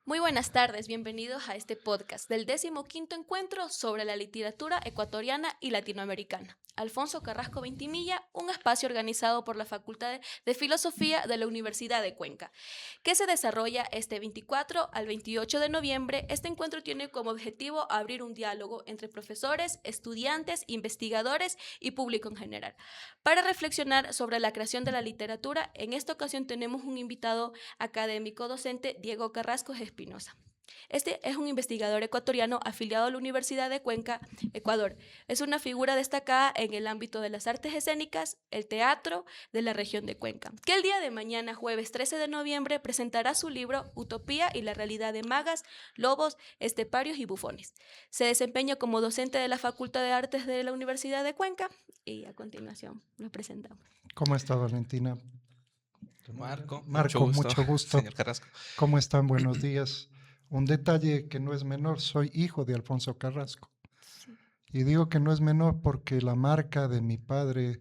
Muy buenas tardes, bienvenidos a este podcast del 15º encuentro sobre la literatura ecuatoriana y latinoamericana. Alfonso Carrasco Ventimilla, un espacio organizado por la Facultad de Filosofía de la Universidad de Cuenca, que se desarrolla este 24 al 28 de noviembre. Este encuentro tiene como objetivo abrir un diálogo entre profesores, estudiantes, investigadores y público en general. Para reflexionar sobre la creación de la literatura, en esta ocasión tenemos un invitado académico docente, Diego Carrasco Espinosa. Este es un investigador ecuatoriano afiliado a la Universidad de Cuenca, Ecuador. Es una figura destacada en el ámbito de las artes escénicas, el teatro de la región de Cuenca, que el día de mañana, jueves 13 de noviembre, presentará su libro Utopía y la realidad de magas, lobos, esteparios y bufones. Se desempeña como docente de la Facultad de Artes de la Universidad de Cuenca y a continuación lo presentamos. ¿Cómo está, Valentina? Mucho gusto, Mucho gusto. señor Carrasco. ¿Cómo están? Buenos días. Un detalle que no es menor, soy hijo de Alfonso Carrasco. Sí. Y digo que no es menor porque la marca de mi padre,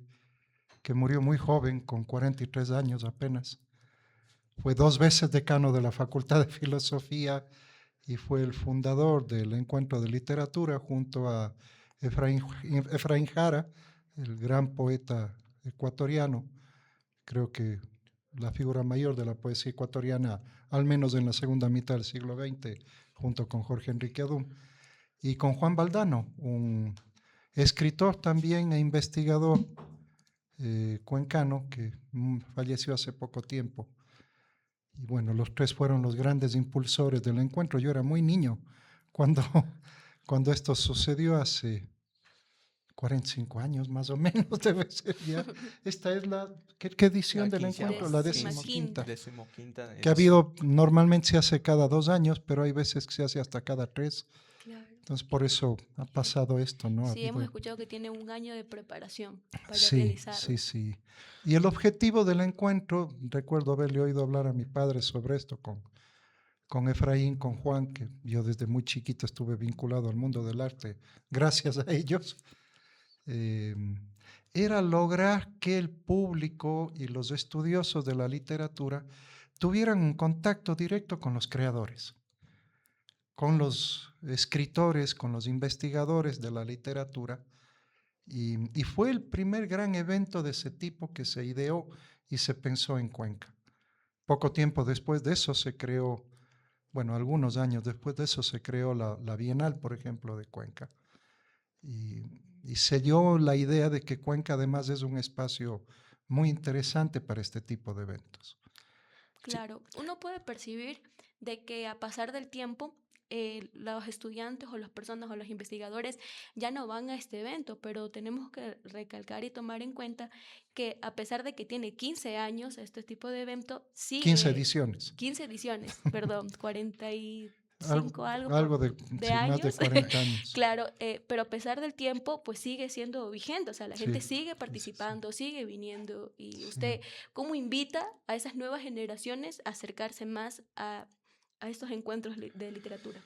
que murió muy joven, con 43 años apenas, fue 2 veces decano de la Facultad de Filosofía y fue el fundador del Encuentro de Literatura junto a Efraín Jara, el gran poeta ecuatoriano. Creo que la figura mayor de la poesía ecuatoriana, al menos en la segunda mitad del siglo XX, junto con Jorge Enrique Adum, y con Juan Baldano, un escritor también e investigador cuencano que falleció hace poco tiempo. Y bueno, los tres fueron los grandes impulsores del encuentro. Yo era muy niño cuando, cuando esto sucedió hace 45 años más o menos, debe ser ya. Esta es ¿qué edición del encuentro? La 15ª. Decimoquinta. Que ha habido, normalmente se hace cada 2 años, pero hay veces que se hace hasta cada 3. Claro. Entonces, por eso ha pasado esto, ¿no? Sí, hemos escuchado que tiene un año de preparación para Sí, realizarlo. sí. Y el objetivo del encuentro, recuerdo haberle oído hablar a mi padre sobre esto con Efraín, con Juan, que yo desde muy chiquito estuve vinculado al mundo del arte, gracias a ellos. Era lograr que el público y los estudiosos de la literatura tuvieran un contacto directo con los creadores, con los escritores, con los investigadores de la literatura. Y fue el primer gran evento de ese tipo que se ideó y se pensó en Cuenca. Poco tiempo después de eso se creó, bueno, algunos años después de eso se creó la Bienal, por ejemplo, de Cuenca. Y selló la idea de que Cuenca además es un espacio muy interesante para este tipo de eventos. Claro, uno puede percibir de que a pasar del tiempo, los estudiantes o las personas o los investigadores ya no van a este evento, pero tenemos que recalcar y tomar en cuenta que a pesar de que tiene 15 años este tipo de evento, 15 ediciones. 15 ediciones, perdón, 45 Algo de de más de años. 40 años. Claro, pero a pesar del tiempo, pues sigue siendo vigente, o sea, la gente Sí, sigue sí. participando, sigue viniendo. Y Sí. usted, ¿cómo invita a esas nuevas generaciones a acercarse más a estos encuentros de literatura?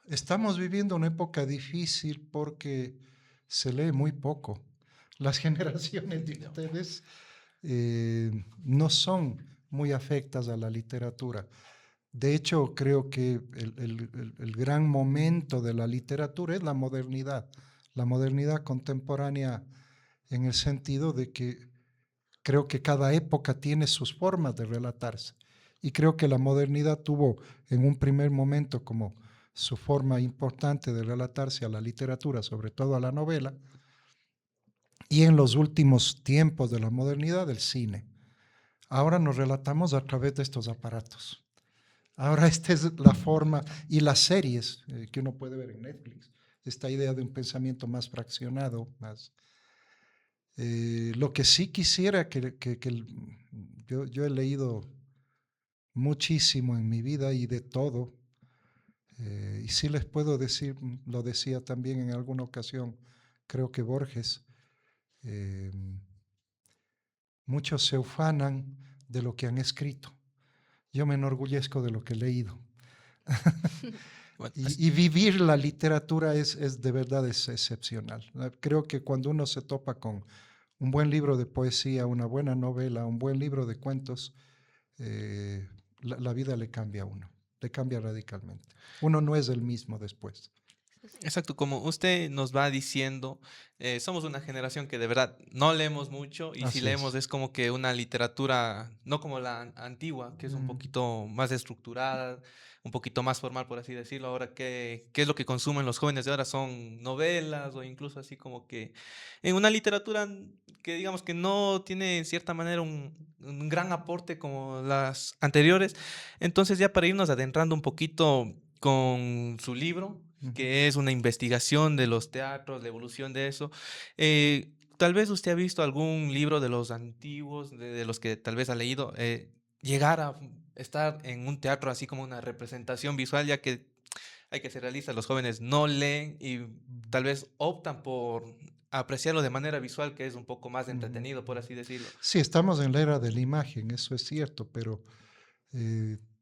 Estamos viviendo una época difícil porque se lee muy poco. Las generaciones de ustedes no son muy afectas a la literatura. De hecho, creo que el gran momento de la literatura es la modernidad contemporánea, en el sentido de que creo que cada época tiene sus formas de relatarse. Y creo que la modernidad tuvo en un primer momento como su forma importante de relatarse a la literatura, sobre todo a la novela, y en los últimos tiempos de la modernidad, el cine. Ahora nos relatamos a través de estos aparatos. Ahora esta es la forma, y las series que uno puede ver en Netflix, esta idea de un pensamiento más fraccionado, más... lo que sí quisiera yo he leído muchísimo en mi vida y de todo, y sí les puedo decir, lo decía también en alguna ocasión, creo que Borges, eh, muchos se ufanan de lo que han escrito. Yo me enorgullezco de lo que he leído. Bueno, Y vivir la literatura es de verdad es excepcional. Creo que cuando uno se topa con un buen libro de poesía, una buena novela, un buen libro de cuentos, la vida le cambia a uno. te cambia radicalmente. Uno no es el mismo después. Exacto, como usted nos va diciendo, somos una generación que de verdad no leemos mucho y si Así leemos es. es como que una literatura, no como la antigua, que es un Mm, poquito más estructurada, un poquito más formal, por así decirlo. Ahora, ¿qué es lo que consumen los jóvenes de ahora? Son novelas o incluso así como que en una literatura que digamos que no tiene en cierta manera un gran aporte como las anteriores. Entonces ya para irnos adentrando un poquito con su libro, ujú. que es una investigación de los teatros, la evolución de eso. Tal vez usted ha visto algún libro de los antiguos, de los que tal vez ha leído, llegar a estar en un teatro así como una representación visual, ya que hay que ser realistas, los jóvenes no leen y tal vez optan por apreciarlo de manera visual, que es un poco más Ujú. entretenido, por así decirlo. Sí, estamos en la era de la imagen, eso es cierto, pero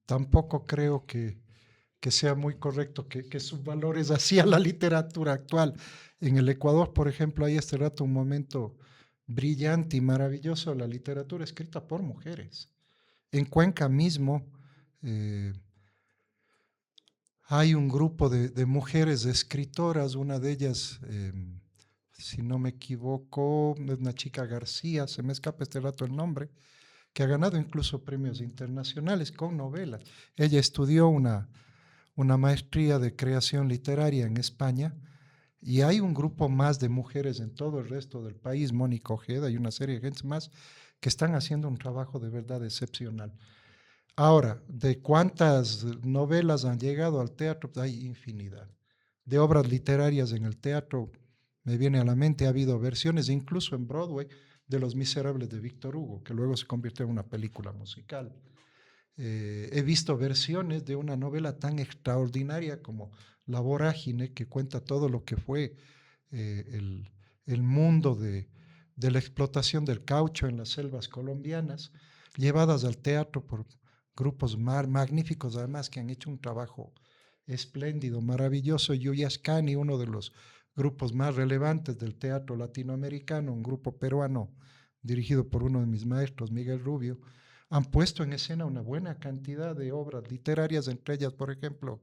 tampoco creo que sea muy correcto que subvalores así a la literatura actual. En el Ecuador, por ejemplo, hay este rato un momento brillante y maravilloso de la literatura escrita por mujeres. En Cuenca mismo eh, hay un grupo de mujeres escritoras, una de ellas, si no me equivoco, es una chica García, se me escapa este rato el nombre, que ha ganado incluso premios internacionales con novelas. Ella estudió una maestría de creación literaria en España y hay un grupo más de mujeres en todo el resto del país, Mónica Ojeda y una serie de gente más, que están haciendo un trabajo de verdad excepcional. Ahora, ¿de cuántas novelas han llegado al teatro? Hay infinidad. De obras literarias en el teatro, me viene a la mente, ha habido versiones, incluso en Broadway, de Los Miserables de Víctor Hugo, que luego se convirtió en una película musical. He visto versiones de una novela tan extraordinaria como La Vorágine, que cuenta todo lo que fue el mundo de la explotación del caucho en las selvas colombianas, llevadas al teatro por grupos magníficos, además, que han hecho un trabajo espléndido, maravilloso. Yuyascani, uno de los grupos más relevantes del teatro latinoamericano, un grupo peruano dirigido por uno de mis maestros, Miguel Rubio, han puesto en escena una buena cantidad de obras literarias, entre ellas, por ejemplo,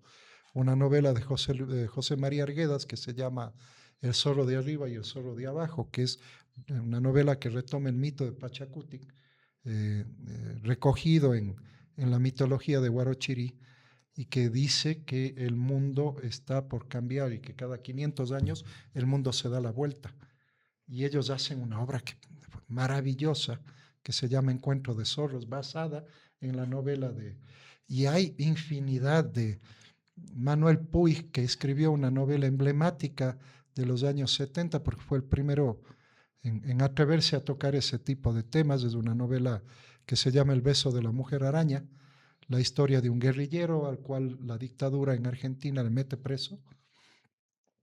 una novela de José María Arguedas que se llama El zorro de arriba y el zorro de abajo, que es una novela que retoma el mito de Pachacuti, recogido en la mitología de Huarochirí, y que dice que el mundo está por cambiar y que cada 500 años el mundo se da la vuelta. Y ellos hacen una obra maravillosa que se llama Encuentro de Zorros, basada en la novela de... Y hay infinidad de... Manuel Puig, que escribió una novela emblemática de los años 70, porque fue el primero en atreverse a tocar ese tipo de temas. Es una novela que se llama El beso de la mujer araña, la historia de un guerrillero al cual la dictadura en Argentina le mete preso.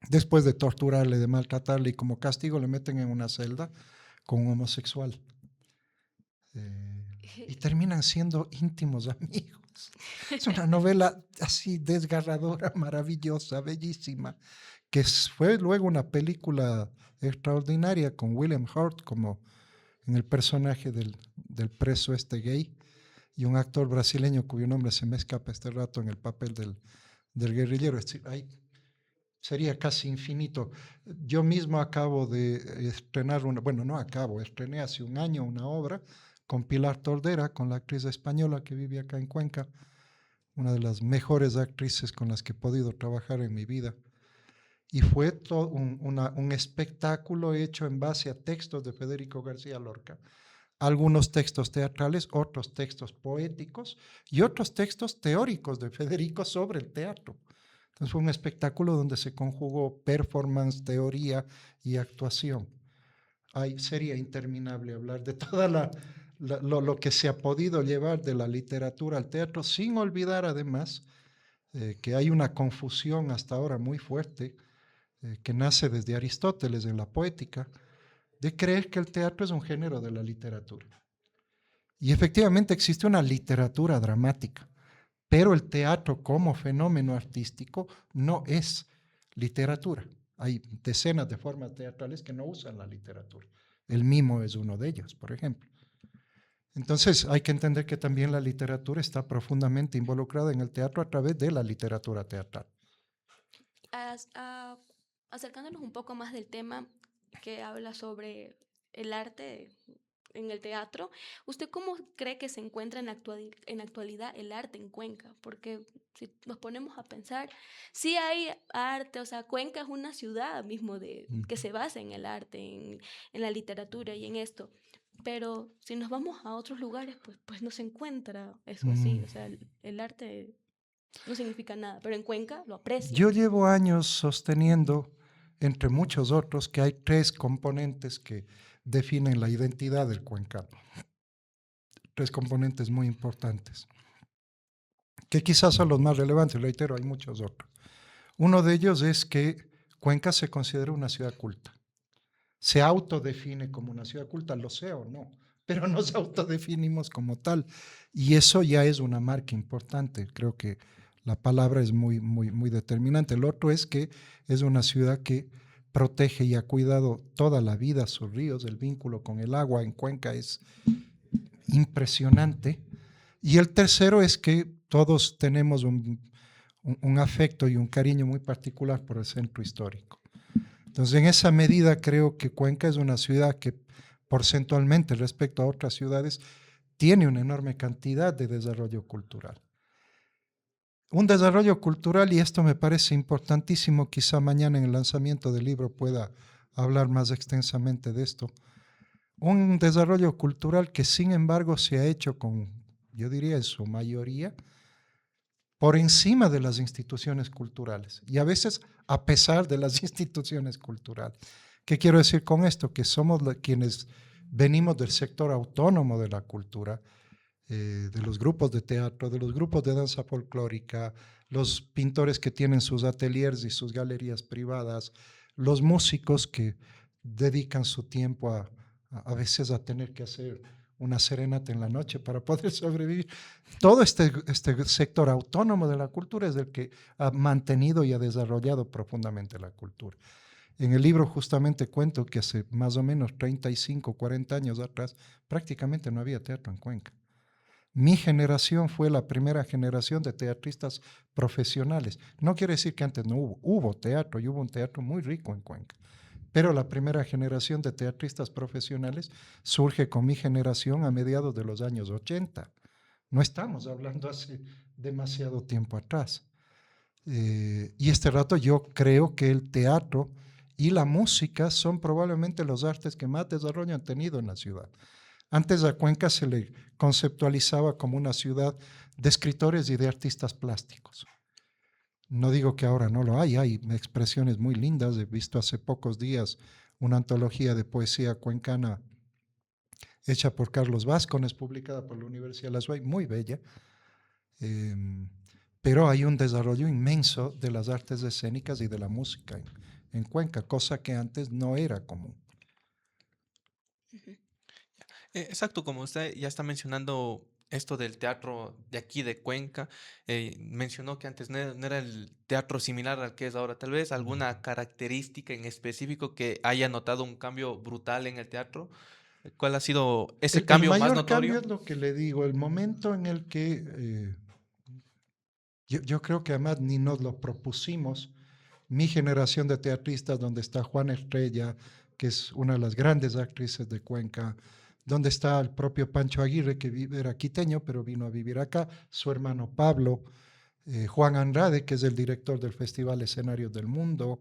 Después de torturarle, de maltratarle y como castigo le meten en una celda con un homosexual. Y terminan siendo íntimos amigos. Es una novela así desgarradora, maravillosa, bellísima, que fue luego una película extraordinaria con William Hurt como en el personaje del preso este gay y un actor brasileño cuyo nombre se me escapa este rato en el papel del guerrillero. Es decir, sería casi infinito. Yo mismo acabo de estrenar bueno, no acabo, estrené hace un año una obra con Pilar Tordera, con la actriz española que vive acá en Cuenca, una de las mejores actrices con las que he podido trabajar en mi vida. Y fue todo un espectáculo hecho en base a textos de Federico García Lorca. Algunos textos teatrales, otros textos poéticos y otros textos teóricos de Federico sobre el teatro. Entonces fue un espectáculo donde se conjugó performance, teoría y actuación. Sería interminable hablar de toda lo que se ha podido llevar de la literatura al teatro, sin olvidar además que hay una confusión hasta ahora muy fuerte que nace desde Aristóteles en la poética, de creer que el teatro es un género de la literatura. Y efectivamente existe una literatura dramática, pero el teatro como fenómeno artístico no es literatura. Hay decenas de formas teatrales que no usan la literatura. El mimo es uno de ellos, por ejemplo. Entonces hay que entender que también la literatura está profundamente involucrada en el teatro a través de la literatura teatral. Acercándonos un poco más del tema que habla sobre el arte en el teatro, ¿usted cómo cree que se encuentra en actualidad el arte en Cuenca? Porque si nos ponemos a pensar, sí hay arte, o sea, Cuenca es una ciudad mismo que se basa en el arte, en la literatura y en esto. Pero si nos vamos a otros lugares, pues no se encuentra eso así. Mm. O sea, el arte no significa nada, pero en Cuenca lo aprecian. Yo llevo años sosteniendo, entre muchos otros, que hay 3 componentes que definen la identidad del cuencano. 3 componentes muy importantes, que quizás son los más relevantes, reitero, hay muchos otros. Uno de ellos es que Cuenca se considera una ciudad culta. Se autodefine como una ciudad culta, lo sea o no, pero nos autodefinimos como tal. Y eso ya es una marca importante. Creo que la palabra es muy, muy, muy determinante. El otro es que es una ciudad que protege y ha cuidado toda la vida sus ríos. El vínculo con el agua en Cuenca es impresionante. Y el tercero es que todos tenemos un afecto y un cariño muy particular por el centro histórico. Entonces, en esa medida creo que Cuenca es una ciudad que porcentualmente respecto a otras ciudades tiene una enorme cantidad de desarrollo cultural. Un desarrollo cultural, y esto me parece importantísimo, quizá mañana en el lanzamiento del libro pueda hablar más extensamente de esto, un desarrollo cultural que sin embargo se ha hecho con, yo diría en su mayoría, por encima de las instituciones culturales y a veces a pesar de las instituciones culturales. ¿Qué quiero decir con esto? Que somos quienes venimos del sector autónomo de la cultura, de los grupos de teatro, de los grupos de danza folclórica, los pintores que tienen sus ateliers y sus galerías privadas, los músicos que dedican su tiempo a veces a tener que hacer una serenata en la noche para poder sobrevivir. Todo este sector autónomo de la cultura es el que ha mantenido y ha desarrollado profundamente la cultura. En el libro justamente cuento que hace más o menos 35, 40 años atrás prácticamente no había teatro en Cuenca. Mi generación fue la primera generación de teatristas profesionales. No quiere decir que antes no hubo teatro, y hubo un teatro muy rico en Cuenca. Pero la primera generación de teatristas profesionales surge con mi generación a mediados de los años 80. No estamos hablando hace demasiado tiempo atrás. Y este rato yo creo que el teatro y la música son probablemente los artes que más desarrollo han tenido en la ciudad. Antes a Cuenca se le conceptualizaba como una ciudad de escritores y de artistas plásticos. No digo que ahora no lo hay expresiones muy lindas. He visto hace pocos días una antología de poesía cuencana hecha por Carlos Vázquez, publicada por la Universidad de la SUAY, muy bella. Pero hay un desarrollo inmenso de las artes escénicas y de la música en Cuenca, cosa que antes no era común. Exacto, como usted ya está mencionando esto del teatro de aquí de Cuenca, mencionó que antes no era el teatro similar al que es ahora. Tal vez alguna característica en específico que haya notado un cambio brutal en el teatro. ¿Cuál ha sido ese El cambio más mayor cambio notorio? es lo que le digo, el momento en el que yo creo que además ni nos lo propusimos. Mi generación de teatristas, donde está Juana Estrella, que es una de las grandes actrices de Cuenca, donde está el propio Pancho Aguirre, que era quiteño, pero vino a vivir acá, su hermano Pablo, Juan Andrade, que es el director del Festival Escenarios del Mundo,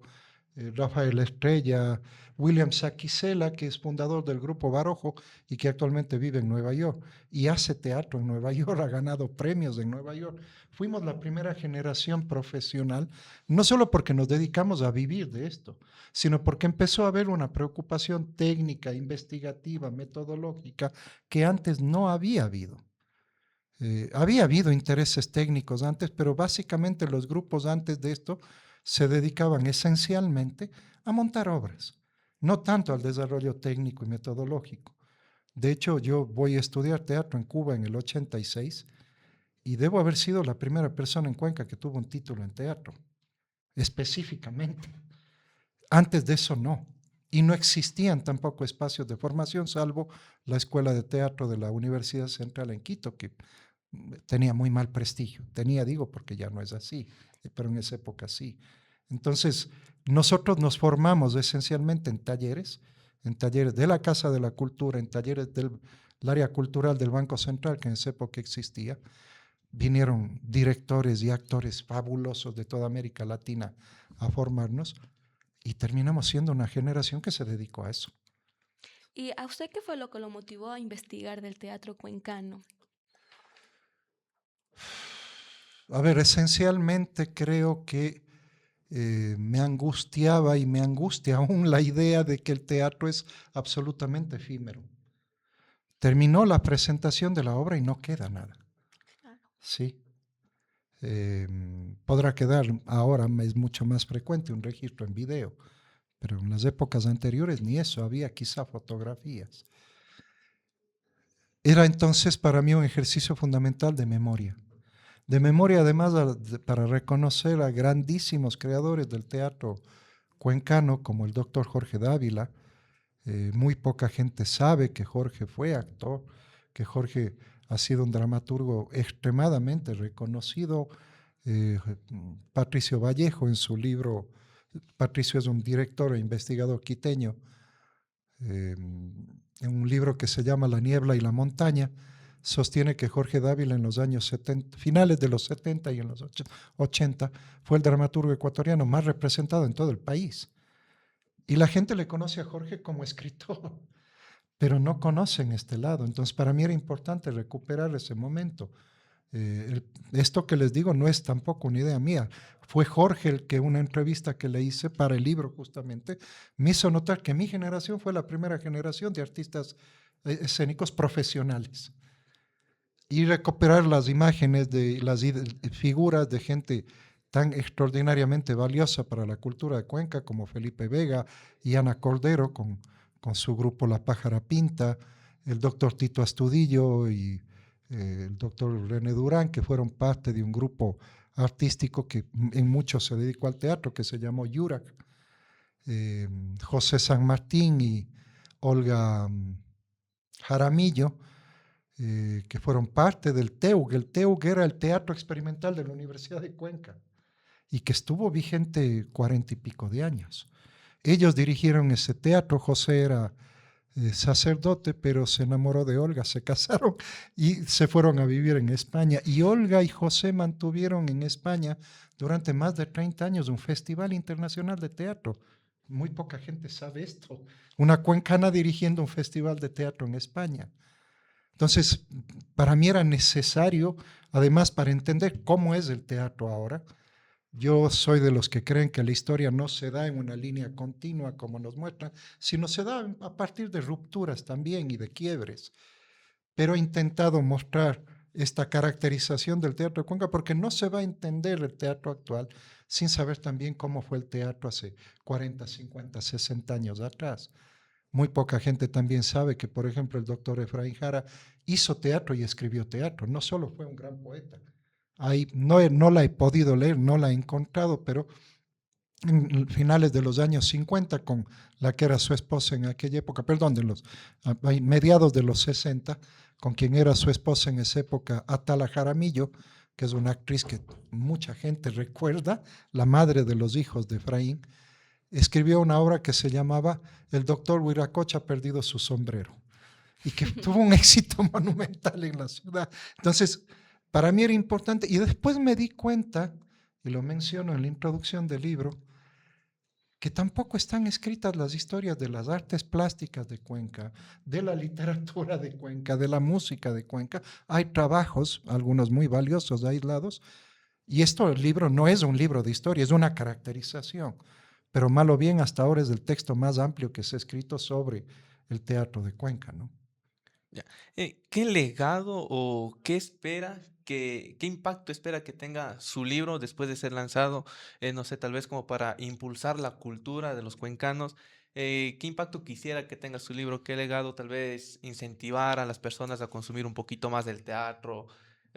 Rafael Estrella, William Saquicela, que es fundador del Grupo Barojo y que actualmente vive en Nueva York y hace teatro en Nueva York, ha ganado premios en Nueva York. Fuimos la primera generación profesional, no solo porque nos dedicamos a vivir de esto, sino porque empezó a haber una preocupación técnica, investigativa, metodológica, que antes no había habido. Había habido intereses técnicos antes, pero básicamente los grupos antes de esto se dedicaban esencialmente a montar obras, no tanto al desarrollo técnico y metodológico. De hecho, yo voy a estudiar teatro en Cuba en el 86 y debo haber sido la primera persona en Cuenca que tuvo un título en teatro, específicamente. Antes de eso no. y no existían tampoco espacios de formación, salvo la Escuela de Teatro de la Universidad Central en Quito, que tenía muy mal prestigio. Tenía, digo, porque ya no es así, pero en esa época sí. Entonces, nosotros nos formamos esencialmente en talleres de la Casa de la Cultura, en talleres del área cultural del Banco Central, que en esa época existía. Vinieron directores y actores fabulosos de toda América Latina a formarnos y terminamos siendo una generación que se dedicó a eso. ¿Y a usted qué fue lo que lo motivó a investigar del teatro cuencano? A ver, esencialmente creo que me angustiaba y me angustia aún la idea de que el teatro es absolutamente efímero. Terminó la presentación de la obra y no queda nada. Claro. Sí. Podrá quedar ahora, es mucho más frecuente un registro en video, pero en las épocas anteriores ni eso, había quizá fotografías. Era entonces para mí un ejercicio fundamental de memoria además para reconocer a grandísimos creadores del teatro cuencano como el doctor Jorge Dávila. Muy poca gente sabe que Jorge fue actor, que Jorge ha sido un dramaturgo extremadamente reconocido. Patricio Vallejo en su libro, Patricio es un director e investigador quiteño, en un libro que se llama La niebla y la montaña, sostiene que Jorge Dávila en los años 70, finales de los 70 y en los 80, fue el dramaturgo ecuatoriano más representado en todo el país. Y la gente le conoce a Jorge como escritor, pero no conocen este lado. Entonces, para mí era importante recuperar ese momento. Esto que les digo no es tampoco una idea mía. Fue Jorge el que una entrevista que le hice para el libro justamente me hizo notar que mi generación fue la primera generación de artistas escénicos profesionales. Y recuperar las imágenes de las figuras de gente tan extraordinariamente valiosa para la cultura de Cuenca como Felipe Vega y Ana Cordero con su grupo La Pájara Pinta, el doctor Tito Astudillo y el doctor René Durán, que fueron parte de un grupo artístico que en mucho se dedicó al teatro, que se llamó Yurac, José San Martín y Olga Jaramillo, que fueron parte del TEUC. El TEUC era el Teatro Experimental de la Universidad de Cuenca y que estuvo vigente 40 y pico de años. Ellos dirigieron ese teatro. José era sacerdote, pero se enamoró de Olga, se casaron y se fueron a vivir en España. Y Olga y José mantuvieron en España durante más de 30 años un festival internacional de teatro. Muy poca gente sabe esto. Una cuencana dirigiendo un festival de teatro en España. Entonces, para mí era necesario, además, para entender cómo es el teatro ahora. Yo soy de los que creen que la historia no se da en una línea continua como nos muestran, sino se da a partir de rupturas también y de quiebres. Pero he intentado mostrar esta caracterización del teatro de Cuenca porque no se va a entender el teatro actual sin saber también cómo fue el teatro hace 40, 50, 60 años atrás. Muy poca gente también sabe que, por ejemplo, el doctor Efraín Jara hizo teatro y escribió teatro. No solo fue un gran poeta. No la he podido leer, no la he encontrado, pero en finales de los años 50, con la que era su esposa en aquella época, perdón, mediados de los 60, con quien era su esposa en esa época, Atala Jaramillo, que es una actriz que mucha gente recuerda, la madre de los hijos de Efraín, escribió una obra que se llamaba El doctor Huiracocha ha perdido su sombrero y que tuvo un éxito monumental en la ciudad. Entonces, para mí era importante y después me di cuenta, y lo menciono en la introducción del libro, que tampoco están escritas las historias de las artes plásticas de Cuenca, de la literatura de Cuenca, de la música de Cuenca. Hay trabajos, algunos muy valiosos, aislados, y el libro no es un libro de historia, es una caracterización, pero mal o bien hasta ahora es el texto más amplio que se ha escrito sobre el teatro de Cuenca, ¿no? Ya. ¿Qué legado o qué impacto espera que tenga su libro después de ser lanzado? No sé, tal vez como para impulsar la cultura de los cuencanos. ¿Qué impacto quisiera que tenga su libro? ¿Qué legado tal vez incentivar a las personas a consumir un poquito más del teatro?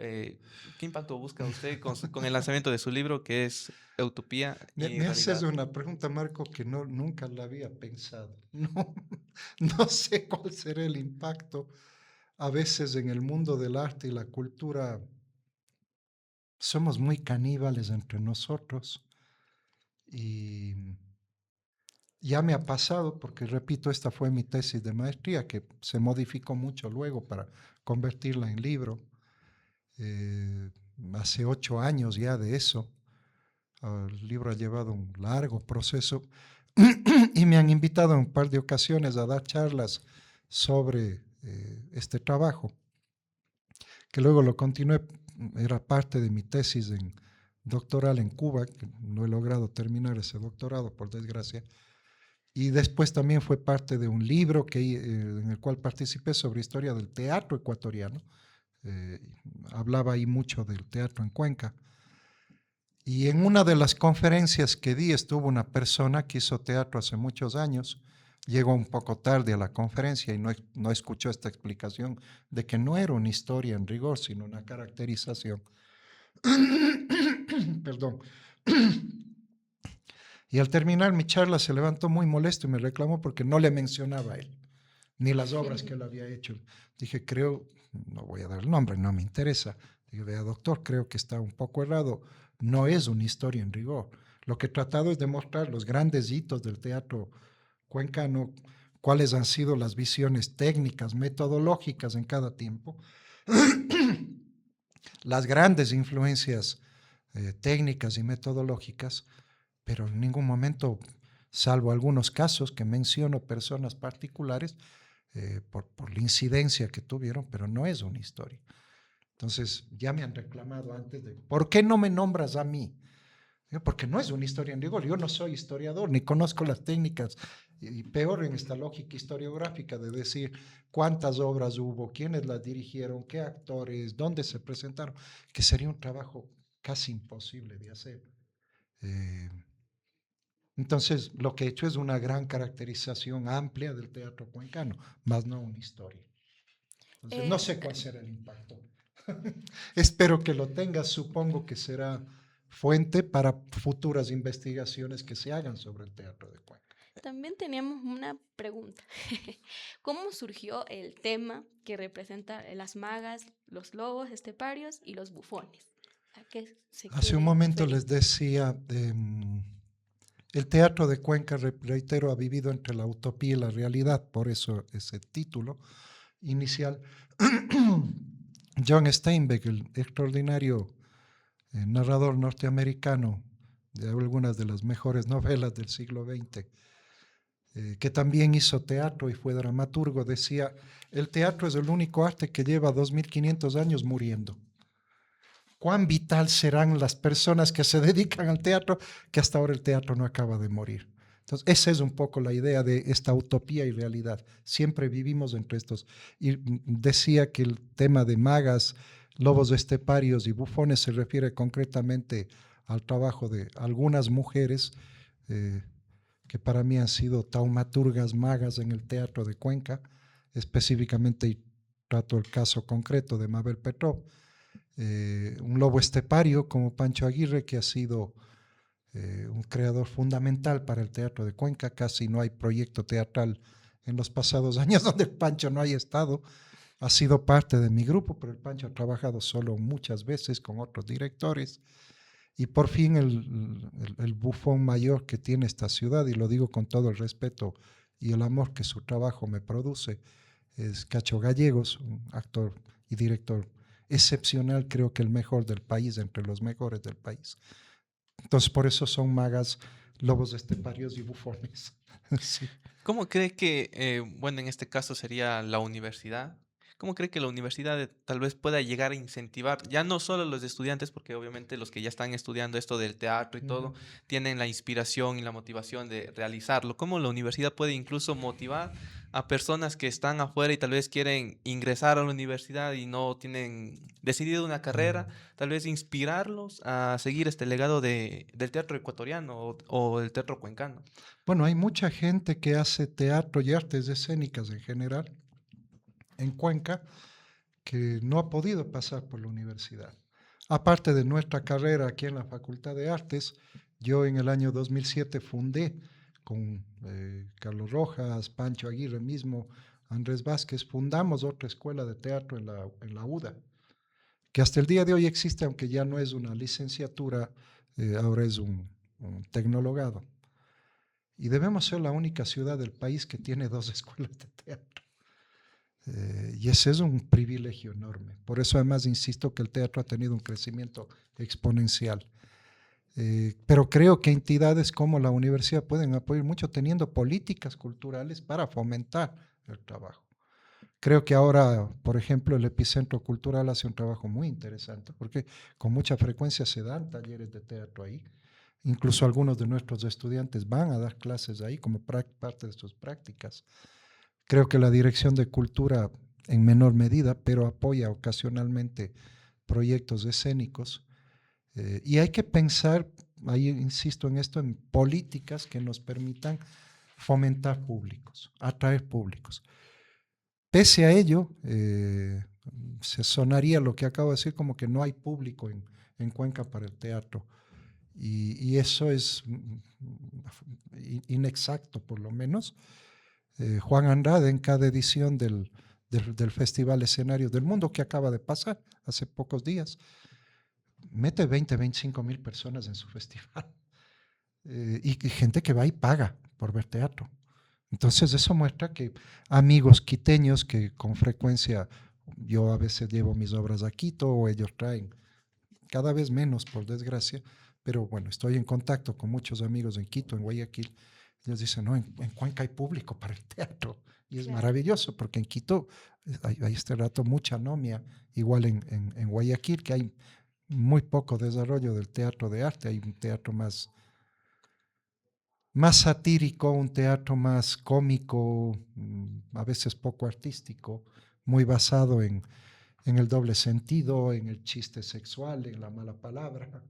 ¿Qué impacto busca usted con el lanzamiento de su libro, que es Utopía Me, y me haces Realidad? una pregunta, Marco, que no, nunca la había pensado. No, no sé cuál será el impacto. A veces en el mundo del arte y la cultura somos muy caníbales entre nosotros y ya me ha pasado, porque repito, esta fue mi tesis de maestría, que se modificó mucho luego para convertirla en libro. Eh, Hace 8 años ya de eso. El libro ha llevado un largo proceso y me han invitado en un par de ocasiones a dar charlas sobre este trabajo, que luego lo continué, era parte de mi tesis doctoral en Cuba, que no he logrado terminar ese doctorado, por desgracia, y después también fue parte de un libro en el cual participé sobre historia del teatro ecuatoriano. Eh, Hablaba ahí mucho del teatro en Cuenca. Y en una de las conferencias que di estuvo una persona que hizo teatro hace muchos años. Llegó un poco tarde a la conferencia y no escuchó esta explicación de que no era una historia en rigor, sino una caracterización. Perdón. Y al terminar mi charla se levantó muy molesto y me reclamó porque no le mencionaba a él, ni las obras que él había hecho. Dije, creo, no voy a dar el nombre, no me interesa. Dije, vea, doctor, creo que está un poco errado. No es una historia en rigor. Lo que he tratado es demostrar los grandes hitos del teatro cuencano, cuáles han sido las visiones técnicas, metodológicas en cada tiempo, las grandes influencias técnicas y metodológicas, pero en ningún momento, salvo algunos casos que menciono personas particulares, por la incidencia que tuvieron, pero no es una historia. Entonces, ya me han reclamado antes de, ¿por qué no me nombras a mí? Porque no es una historia en rigor, yo no soy historiador, ni conozco las técnicas, y peor en esta lógica historiográfica de decir cuántas obras hubo, quiénes las dirigieron, qué actores, dónde se presentaron, que sería un trabajo casi imposible de hacer. Eh, entonces, lo que he hecho es una gran caracterización amplia del teatro cuencano, más no una historia. Entonces, no Eh, sé cuál será el impacto. Espero que lo tenga, supongo que será fuente para futuras investigaciones que se hagan sobre el teatro de Cuenca. También teníamos una pregunta. ¿Cómo surgió el tema que representa las magas, los lobos esteparios y los bufones? ¿A qué se Hace un quiere momento referir? les decía, el teatro de Cuenca, reitero, ha vivido entre la utopía y la realidad, por eso ese título inicial. John Steinbeck, el extraordinario narrador norteamericano de algunas de las mejores novelas del siglo XX, que también hizo teatro y fue dramaturgo, decía, el teatro es el único arte que lleva 2500 años muriendo. ¿Cuán vital serán las personas que se dedican al teatro que hasta ahora el teatro no acaba de morir? Entonces, esa es un poco la idea de esta utopía y realidad. Siempre vivimos entre estos. Y decía que el tema de magas, lobos esteparios y bufones se refiere concretamente al trabajo de algunas mujeres que para mí han sido taumaturgas magas en el teatro de Cuenca, específicamente y trato el caso concreto de Mabel Petrov, un lobo estepario como Pancho Aguirre, que ha sido un creador fundamental para el teatro de Cuenca. Casi no hay proyecto teatral en los pasados años donde el Pancho no haya estado. Ha sido parte de mi grupo, pero el Pancho ha trabajado solo muchas veces con otros directores. Y por fin el bufón mayor que tiene esta ciudad, y lo digo con todo el respeto y el amor que su trabajo me produce, es Cacho Gallegos, un actor y director excepcional, creo que el mejor del país, entre los mejores del país. Entonces, por eso son magas, lobos esteparios y bufones. Sí. ¿Cómo cree que, bueno, en este caso sería la universidad? ¿Cómo cree que la universidad tal vez pueda llegar a incentivar, ya no solo a los estudiantes, porque obviamente los que ya están estudiando esto del teatro y todo, tienen la inspiración y la motivación de realizarlo? ¿Cómo la universidad puede incluso motivar a personas que están afuera y tal vez quieren ingresar a la universidad y no tienen decidido una carrera, tal vez inspirarlos a seguir este legado del teatro ecuatoriano o del teatro cuencano? Bueno, hay mucha gente que hace teatro y artes escénicas en general en Cuenca que no ha podido pasar por la universidad. Aparte de nuestra carrera aquí en la Facultad de Artes, yo en el año 2007 fundé con Carlos Rojas, Pancho Aguirre mismo, Andrés Vázquez, fundamos otra escuela de teatro en la UDA, que hasta el día de hoy existe, aunque ya no es una licenciatura, ahora es un tecnologado. Y debemos ser la única ciudad del país que tiene 2 escuelas de teatro. Y ese es un privilegio enorme. Por eso además insisto que el teatro ha tenido un crecimiento exponencial. Pero creo que entidades como la universidad pueden apoyar mucho teniendo políticas culturales para fomentar el trabajo. Creo que ahora, por ejemplo, el Epicentro Cultural hace un trabajo muy interesante porque con mucha frecuencia se dan talleres de teatro ahí. Incluso algunos de nuestros estudiantes van a dar clases ahí como parte de sus prácticas. Creo que la Dirección de Cultura, en menor medida, pero apoya ocasionalmente proyectos escénicos. Y hay que pensar, ahí insisto en esto, en políticas que nos permitan fomentar públicos, atraer públicos. Pese a ello, se sonaría lo que acabo de decir como que no hay público en Cuenca para el teatro. Y eso es inexacto, por lo menos. Juan Andrade, en cada edición del Festival Escenarios del Mundo, que acaba de pasar hace pocos días, mete 25 mil personas en su festival. Y gente que va y paga por ver teatro. Entonces eso muestra que amigos quiteños que con frecuencia, yo a veces llevo mis obras a Quito o ellos traen, cada vez menos por desgracia, pero bueno, estoy en contacto con muchos amigos en Quito, en Guayaquil. Ellos dicen, no, en Cuenca hay público para el teatro. Y es maravilloso, porque en Quito hay este rato mucha anomia, igual en Guayaquil, que hay muy poco desarrollo del teatro de arte, hay un teatro más satírico, un teatro más cómico, a veces poco artístico, muy basado en el doble sentido, en el chiste sexual, en la mala palabra.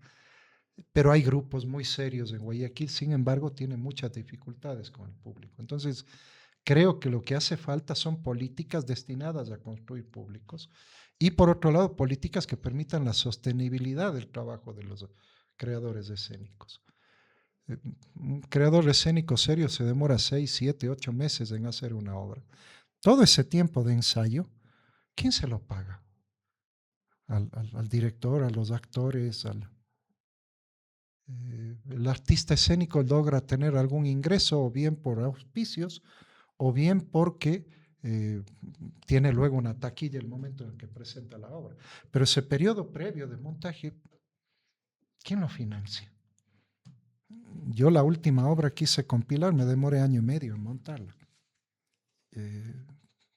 Pero hay grupos muy serios en Guayaquil, sin embargo, tienen muchas dificultades con el público. Entonces, creo que lo que hace falta son políticas destinadas a construir públicos y, por otro lado, políticas que permitan la sostenibilidad del trabajo de los creadores escénicos. Un creador escénico serio se demora 6, 7, 8 meses en hacer una obra. Todo ese tiempo de ensayo, ¿quién se lo paga? Al director, a los actores, el artista escénico logra tener algún ingreso o bien por auspicios o bien porque tiene luego una taquilla el momento en el que presenta la obra. Pero ese periodo previo de montaje, ¿quién lo financia? Yo la última obra quise compilar, me demoré 1 año y medio en montarla.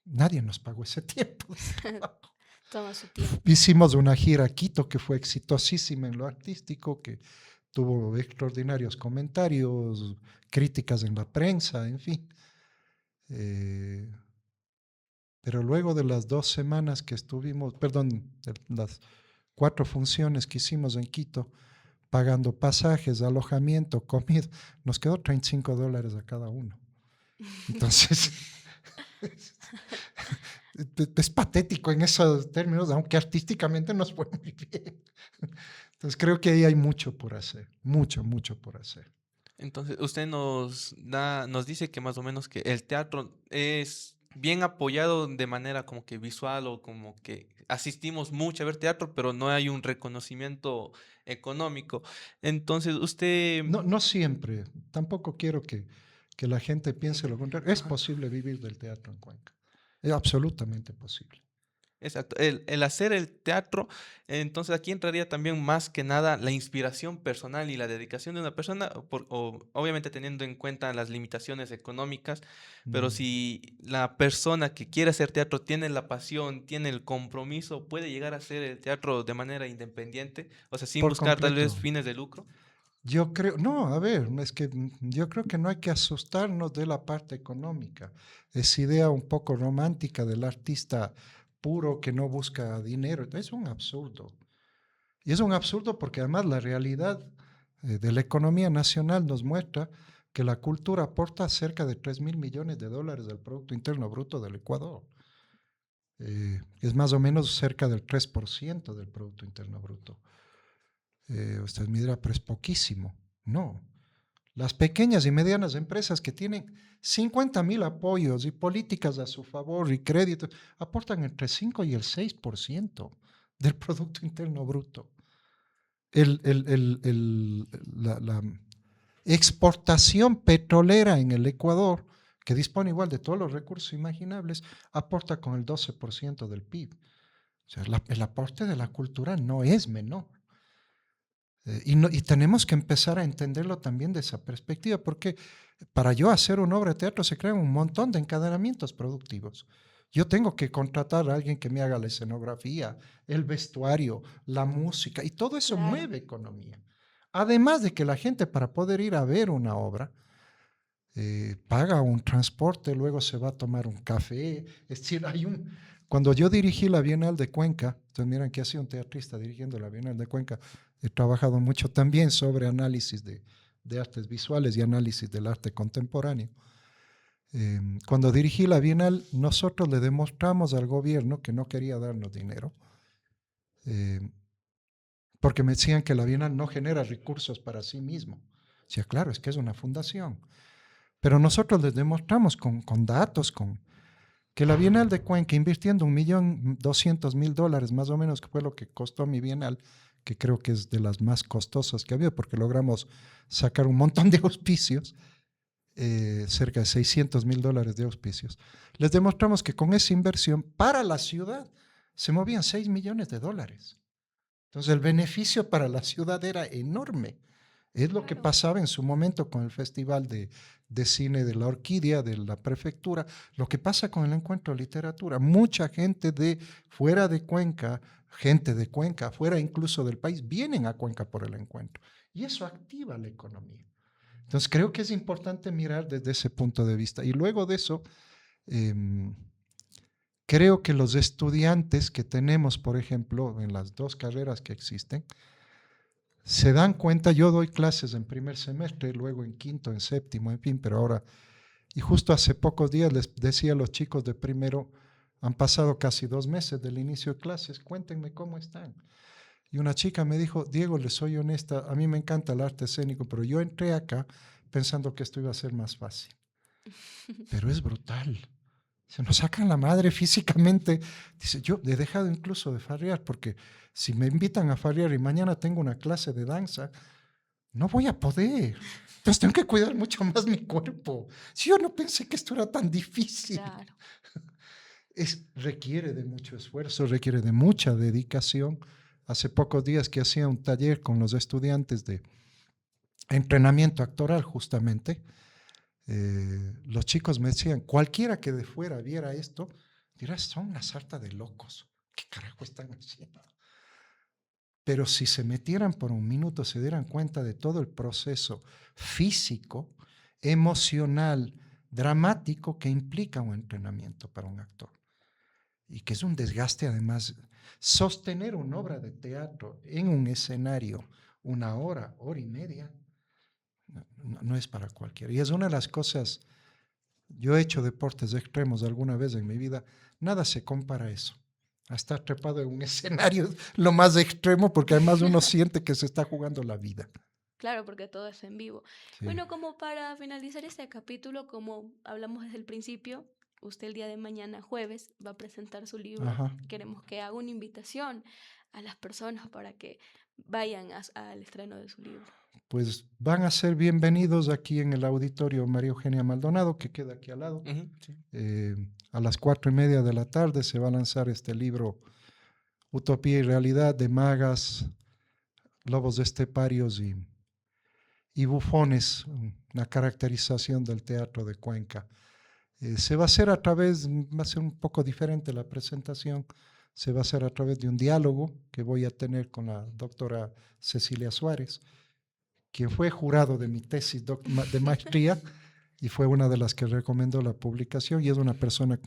Nadie nos pagó ese tiempo. Toma su tiempo. Hicimos una gira a Quito que fue exitosísima en lo artístico, que tuvo extraordinarios comentarios, críticas en la prensa, en fin. Pero luego de las 2 semanas que estuvimos, perdón, de las 4 funciones que hicimos en Quito, pagando pasajes, alojamiento, comida, nos quedó $35 a cada uno. Entonces, es patético en esos términos, aunque artísticamente nos fue muy bien. Entonces, creo que ahí hay mucho por hacer, mucho por hacer. Entonces, usted nos dice que más o menos que el teatro es bien apoyado de manera como que visual o como que asistimos mucho a ver teatro, pero no hay un reconocimiento económico. Entonces, usted, No siempre, tampoco quiero que la gente piense lo contrario. Es posible vivir del teatro en Cuenca, es absolutamente posible. exacto, el hacer el teatro, entonces aquí entraría también más que nada la inspiración personal y la dedicación de una persona, obviamente teniendo en cuenta las limitaciones económicas, pero Mm. si la persona que quiere hacer teatro tiene la pasión, tiene el compromiso, puede llegar a hacer el teatro de manera independiente, o sea, sin Por buscar tal vez completo. fines de lucro. Yo creo, no, a ver, es que yo creo que no hay que asustarnos de la parte económica. Esa idea un poco romántica del artista puro que no busca dinero, es un absurdo. Y es un absurdo porque además la realidad de la economía nacional nos muestra que la cultura aporta cerca de $3,000 millones al Producto Interno Bruto del Ecuador. Es más o menos cerca del 3% del Producto Interno Bruto. Usted me dirá, pero es poquísimo. No. Las pequeñas y medianas empresas que tienen 50,000 apoyos y políticas a su favor y créditos, aportan entre 5 y el 6% del Producto Interno Bruto. La exportación petrolera en el Ecuador, que dispone igual de todos los recursos imaginables, aporta con el 12% del PIB. O sea, el aporte de la cultura no es menor. Y tenemos que empezar a entenderlo también de esa perspectiva, porque para yo hacer una obra de teatro se crean un montón de encadenamientos productivos. Yo tengo que contratar a alguien que me haga la escenografía, el vestuario, la música, y todo eso Claro. mueve economía. Además de que la gente, para poder ir a ver una obra, paga un transporte, luego se va a tomar un café. Es decir, cuando yo dirigí la Bienal de Cuenca, entonces miran que ha sido un teatrista dirigiendo la Bienal de Cuenca, he trabajado mucho también sobre análisis de artes visuales y análisis del arte contemporáneo. Cuando dirigí la Bienal, nosotros le demostramos al gobierno que no quería darnos dinero, eh, porque me decían que la Bienal no genera recursos para sí mismo. Decía, claro, es que es una fundación. Pero nosotros les demostramos con datos, que la Bienal de Cuenca, invirtiendo $1.200.000 más o menos, que fue lo que costó mi Bienal, que creo que es de las más costosas que ha habido, porque logramos sacar un montón de auspicios, cerca de $600.000 de auspicios. Les demostramos que con esa inversión para la ciudad se movían $6 millones. Entonces el beneficio para la ciudad era enorme. Es lo que pasaba en su momento con el Festival de Cine de la Orquídea, de la prefectura, lo que pasa con el Encuentro de Literatura. Mucha gente de fuera de Cuenca, gente de Cuenca, fuera incluso del país, vienen a Cuenca por el encuentro. Y eso activa la economía. Entonces creo que es importante mirar desde ese punto de vista. Y luego de eso, creo que los estudiantes que tenemos, por ejemplo, en las dos carreras que existen, se dan cuenta. Yo doy clases en primer semestre, luego en quinto, en séptimo, en fin, pero ahora, y justo hace pocos días les decía a los chicos de primero, han pasado casi 2 meses del inicio de clases, cuéntenme cómo están. Y una chica me dijo, Diego, les soy honesta, a mí me encanta el arte escénico, pero yo entré acá pensando que esto iba a ser más fácil. Pero es brutal. Se nos sacan la madre físicamente. Dice, yo he dejado incluso de farrear, porque si me invitan a farrear y mañana tengo una clase de danza, no voy a poder. Entonces tengo que cuidar mucho más mi cuerpo. Si yo no pensé que esto era tan difícil. Claro. Requiere de mucho esfuerzo, requiere de mucha dedicación. Hace pocos días que hacía un taller con los estudiantes de entrenamiento actoral, justamente, los chicos me decían, cualquiera que de fuera viera esto, dirá, son una sarta de locos. ¿Qué carajo están haciendo? Pero si se metieran por un minuto, se dieran cuenta de todo el proceso físico, emocional, dramático que implica un entrenamiento para un actor. Y que es un desgaste, además. Sostener una obra de teatro en un escenario 1 hora, hora y media, no es para cualquiera. Y es una de las cosas, yo he hecho deportes extremos alguna vez en mi vida, nada se compara a eso. A estar trepado en un escenario lo más extremo, porque además uno siente que se está jugando la vida. Claro, porque todo es en vivo. Sí. Bueno, como para finalizar este capítulo, como hablamos desde el principio, usted el día de mañana, jueves, va a presentar su libro. Ajá. Queremos que haga una invitación a las personas para que vayan al estreno de su libro. Pues van a ser bienvenidos aquí en el auditorio María Eugenia Maldonado, que queda aquí al lado. Sí. A las 4:30 de la tarde se va a lanzar este libro, Utopía y Realidad, de magas, lobos esteparios y bufones, una caracterización del teatro de Cuenca. Se va a hacer va a ser un poco diferente la presentación, se va a hacer a través de un diálogo que voy a tener con la doctora Cecilia Suárez, quien fue jurado de mi tesis de maestría y fue una de las que recomendó la publicación, y es una persona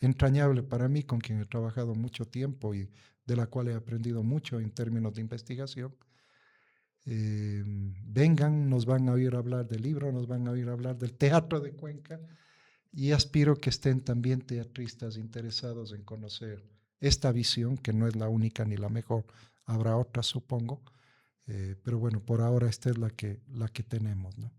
entrañable para mí, con quien he trabajado mucho tiempo y de la cual he aprendido mucho en términos de investigación. Vengan, nos van a oír hablar del libro, nos van a oír hablar del teatro de Cuenca, y aspiro que estén también teatristas interesados en conocer esta visión, que no es la única ni la mejor, habrá otras, supongo, pero bueno, por ahora esta es la que tenemos, ¿no?